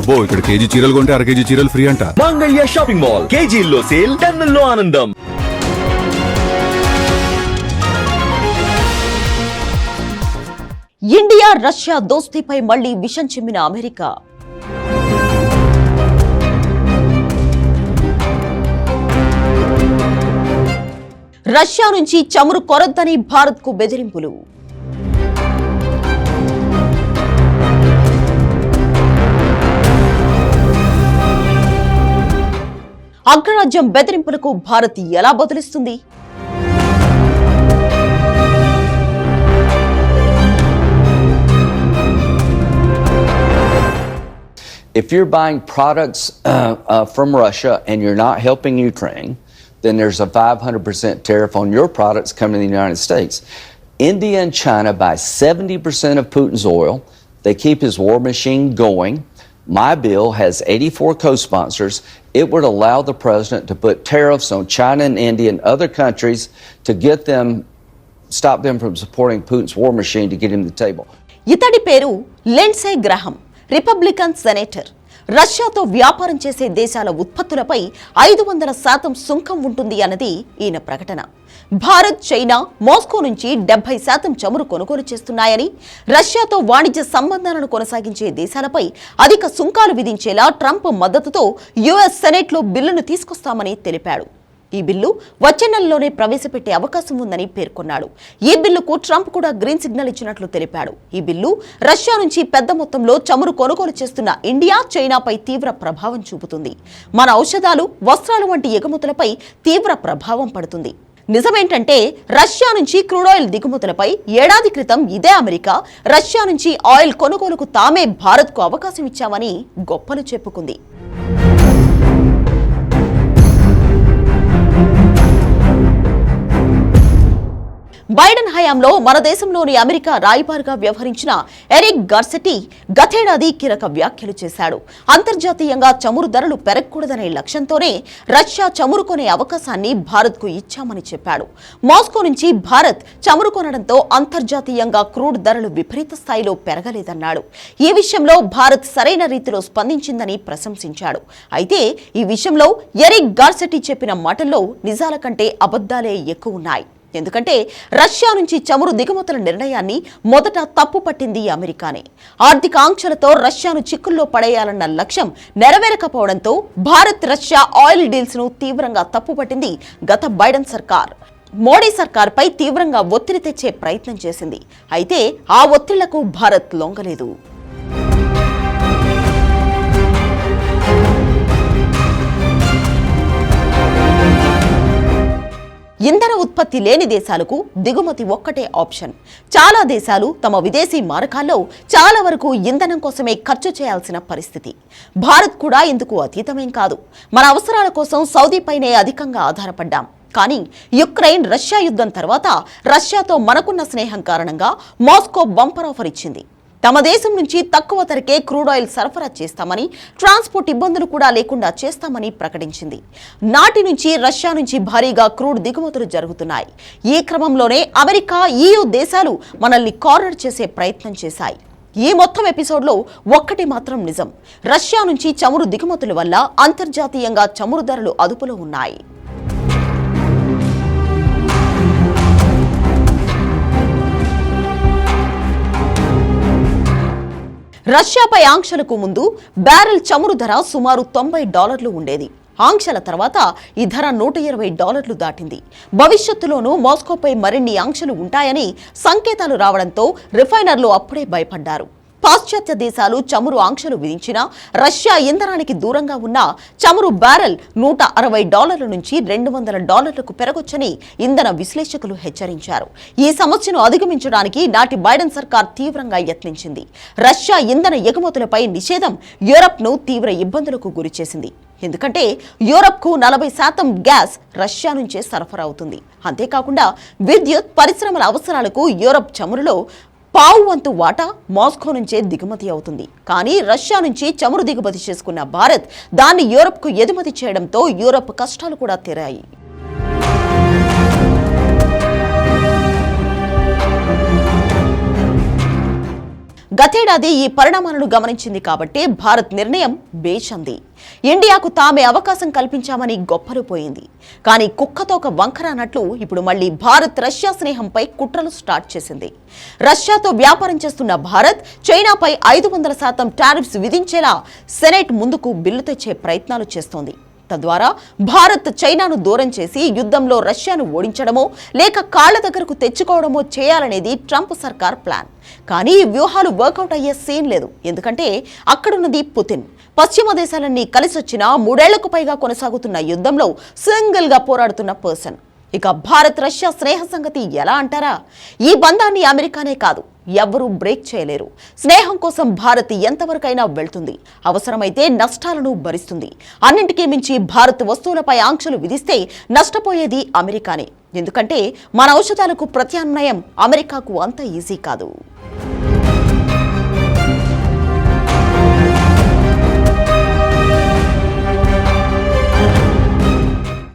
అబ్బో ఇక్కడ కేజీ చీరలు కొంటే అర కేజీ చీరలు ఫ్రీ అంట. మంగళ్య షాపింగ్ మాల్ కేజీల్లో సేల్, టన్నుల్లో ఆనందం. ఇండియా రష్యా దోస్తీపై మళ్లీ విషం చిమ్మిన అమెరికా. రష్యా నుంచి చమురు కొరద్దని భారత్కు బెదిరింపులు. అగ్రరాజ్యం బెదిరింపులకు భారత్ ఎలా బదులిస్తుంది? If you're buying products from Russia and you're not helping Ukraine, then there's a 500% tariff on your products coming to the United States. India and China buy 70% of Putin's oil. They keep his war machine going. My bill has 84 co-sponsors. It would allow the president to put tariffs on China and India and other countries to stop them from supporting Putin's war machine to get him to the table. ఇతడి పేరు Lindsay గ్రహం, Republican senator. రష్యాతో వ్యాపారం చేసే దేశాల ఉత్పత్తులపై 500% సుంకం ఉంటుంది అన్నది ఈయన ప్రకటన. భారత్, చైనా మాస్కో నుంచి 70% చమురు కొనుగోలు చేస్తున్నాయని, రష్యాతో వాణిజ్య సంబంధాలను కొనసాగించే దేశాలపై అధిక సుంకాలు విధించేలా ట్రంప్ మద్దతుతో యుఎస్ సెనెట్లో బిల్లును తీసుకొస్తామని తెలిపాడు. ఈ బిల్లు వచ్చే నెలలోనే ప్రవేశపెట్టే అవకాశం ఉందని పేర్కొన్నాడు. ఈ బిల్లుకు ట్రంప్ కూడా గ్రీన్ సిగ్నల్ ఇచ్చినట్లు తెలిపాడు. ఈ బిల్లు రష్యా నుంచి పెద్ద మొత్తంలో చమురు కొనుగోలు చేస్తున్న ఇండియా, చైనాపై తీవ్ర ప్రభావం చూపుతుంది. మన ఔషధాలు, వస్త్రాలు వంటి ఎగుమతులపై తీవ్ర ప్రభావం పడుతుంది. నిజమేంటంటే రష్యా నుంచి క్రూడ్ ఆయిల్ దిగుమతులపై ఏడాది క్రితం ఇదే అమెరికా రష్యా నుంచి ఆయిల్ కొనుగోలుకు తామే భారత్కు అవకాశం ఇచ్చామని గొప్పలు చెప్పుకుంది. బైడెన్ హయాంలో మన దేశంలోని అమెరికా రాయబారిగా వ్యవహరించిన ఎరిక్ గార్సెటీ గతేడాది కీలక వ్యాఖ్యలు చేశాడు. అంతర్జాతీయంగా చమురు ధరలు పెరగకూడదనే లక్ష్యంతోనే రష్యా చమురు కొనే అవకాశాన్ని భారత్కు ఇచ్చామని చెప్పాడు. మాస్కో నుంచి భారత్ చమురు కొనడంతో అంతర్జాతీయంగా క్రూడ్ ధరలు విపరీత స్థాయిలో పెరగలేదన్నాడు. ఈ విషయంలో భారత్ సరైన రీతిలో స్పందించిందని ప్రశంసించాడు. అయితే ఈ విషయంలో ఎరిక్ గార్సెటీ చెప్పిన మాటల్లో నిజాల కంటే అబద్ధాలే ఎక్కువ ఉన్నాయి. ఎందుకంటే రష్యా నుంచి చమురు దిగుమతుల నిర్ణయాన్ని మొదట తప్పు పట్టింది అమెరికానే. ఆర్థిక ఆంక్షలతో రష్యాను చిక్కుల్లో పడేయాలన్న లక్ష్యం నెరవేరకపోవడంతో భారత్ రష్యా ఆయిల్ డీల్స్ ను తీవ్రంగా తప్పుపట్టింది గత బైడెన్ సర్కార్. మోడీ సర్కార్పై తీవ్రంగా ఒత్తిడి తెచ్చే ప్రయత్నం చేసింది. అయితే ఆ ఒత్తిళ్లకు భారత్ లొంగలేదు. ఇంధన ఉత్పత్తి లేని దేశాలకు దిగుమతి ఒక్కటే ఆప్షన్. చాలా దేశాలు తమ విదేశీ మారకాల్లో చాలా వరకు ఇంధనం కోసమే ఖర్చు చేయాల్సిన పరిస్థితి. భారత్ కూడా ఇందుకు అతీతమేం కాదు. మన అవసరాల కోసం సౌదీపైనే అధికంగా ఆధారపడ్డాం. కానీ యుక్రెయిన్ రష్యా యుద్ధం తర్వాత రష్యాతో మనకున్న స్నేహం కారణంగా మాస్కో బంపర్ ఆఫర్ ఇచ్చింది. తమ దేశం నుంచి తక్కువ ధరకే క్రూడ్ ఆయిల్ సరఫరా చేస్తామని, ట్రాన్స్పోర్ట్ ఇబ్బందులు కూడా లేకుండా చేస్తామని ప్రకటించింది. నాటి నుంచి రష్యా నుంచి భారీగా క్రూడ్ దిగుమతులు జరుగుతున్నాయి. ఈ క్రమంలోనే అమెరికా, EU దేశాలు మనల్ని కార్నర్ చేసే ప్రయత్నం చేశాయి. ఈ మొత్తం ఎపిసోడ్లో ఒక్కటి మాత్రం నిజం. రష్యా నుంచి చమురు దిగుమతుల వల్ల అంతర్జాతీయంగా చమురు ధరలు అదుపులో ఉన్నాయి. రష్యాపై ఆంక్షలకు ముందు బ్యారెల్ చమురు ధర సుమారు $90 ఉండేది. ఆంక్షల తర్వాత ఈ ధర $120 దాటింది. భవిష్యత్తులోనూ మాస్కోపై మరిన్ని ఆంక్షలు ఉంటాయని సంకేతాలు రావడంతో రిఫైనర్లు అప్పుడే భయపడ్డారు. పాశ్చాత్య దేశాలు చమురు ఆంక్షలు విధించినా రష్యా ఇంధనానికి దూరంగా ఉన్న చమురు బ్యారెల్ $160 నుంచి $200కు పెరగొచ్చని ఇంధన విశ్లేషకులు హెచ్చరించారు. ఈ సమస్యను అధిగమించడానికి నాటి బైడెన్ సర్కార్ తీవ్రంగా యత్నించింది. రష్యా ఇంధన ఎగుమతులపై నిషేధం యూరప్ను తీవ్ర ఇబ్బందులకు గురిచేసింది. ఎందుకంటే యూరప్కు 40% గ్యాస్ రష్యా నుంచే సరఫరా అవుతుంది. అంతేకాకుండా విద్యుత్, పరిశ్రమల అవసరాలకు యూరప్ చమురులో పావు వంతు వాటా మాస్కో నుంచే దిగుమతి అవుతుంది. కానీ రష్యా నుంచి చమురు దిగుమతి చేసుకున్న భారత్ దాన్ని యూరప్కు ఎగుమతి చేయడంతో యూరప్ కష్టాలు కూడా తీరాయి. గతేడాది ఈ పరిణామాలను గమనించింది కాబట్టి భారత్ నిర్ణయం బేచంది. ఇండియాకు తామే అవకాశం కల్పించామని గొప్పలు పోయింది. కానీ కుక్కతోక వంకర అన్నట్లు ఇప్పుడు మళ్లీ భారత్ రష్యా స్నేహంపై కుట్రలు స్టార్ట్ చేసింది. రష్యాతో వ్యాపారం చేస్తున్న భారత్ చైనాపై 500% టారిఫ్స్ విధించేలా సెనెట్ ముందుకు బిల్లు తెచ్చే ప్రయత్నాలు చేస్తోంది. తద్వారా భారత్ చైనాను దూరం చేసి యుద్ధంలో రష్యాను ఓడించడమో లేక కాళ్ల దగ్గరకు తెచ్చుకోవడమో చేయాలనేది ట్రంప్ సర్కార్ ప్లాన్. కానీ ఈ వ్యూహాలు వర్కౌట్ అయ్యే సీన్ లేదు. ఎందుకంటే అక్కడున్నది పుతిన్. పశ్చిమ దేశాలన్నీ కలిసొచ్చిన 3 ఏళ్లకు పైగా కొనసాగుతున్న యుద్ధంలో సింగిల్ గా పోరాడుతున్న పర్సన్. ఇక భారత్ రష్యా స్నేహ సంగతి ఎలా అంటారా? ఈ బంధాన్ని అమెరికానే కాదు ఎవ్వరూ బ్రేక్ చేయలేరు. స్నేహం కోసం భారత్ ఎంతవరకైనా వెళ్తుంది, అవసరమైతే నష్టాలను భరిస్తుంది. అన్నింటికీ మించి భారత్ వస్తువులపై ఆంక్షలు విధిస్తే నష్టపోయేది అమెరికానే. ఎందుకంటే మన ఔషధాలకు ప్రత్యామ్నాయం అమెరికాకు అంత ఈజీ కాదు.